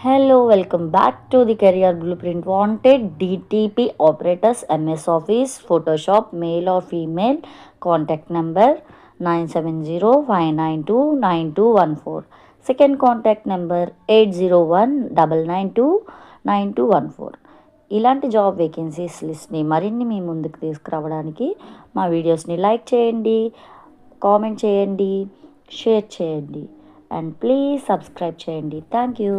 Hello, welcome back to the Career Blueprint. Wanted DTP operators, MS Office, Photoshop, male or female, contact number 970-592-9214. Second contact number 801-992-9214. ఇలాంటి job vacancies లిస్ట్ని మరిన్ని మీ ముందుకు తీసుకురావడానికి మా వీడియోస్ని like చేయండి, comment చేయండి, share చేయండి అండ్ ప్లీజ్ సబ్స్క్రైబ్ చేయండి. Thank you.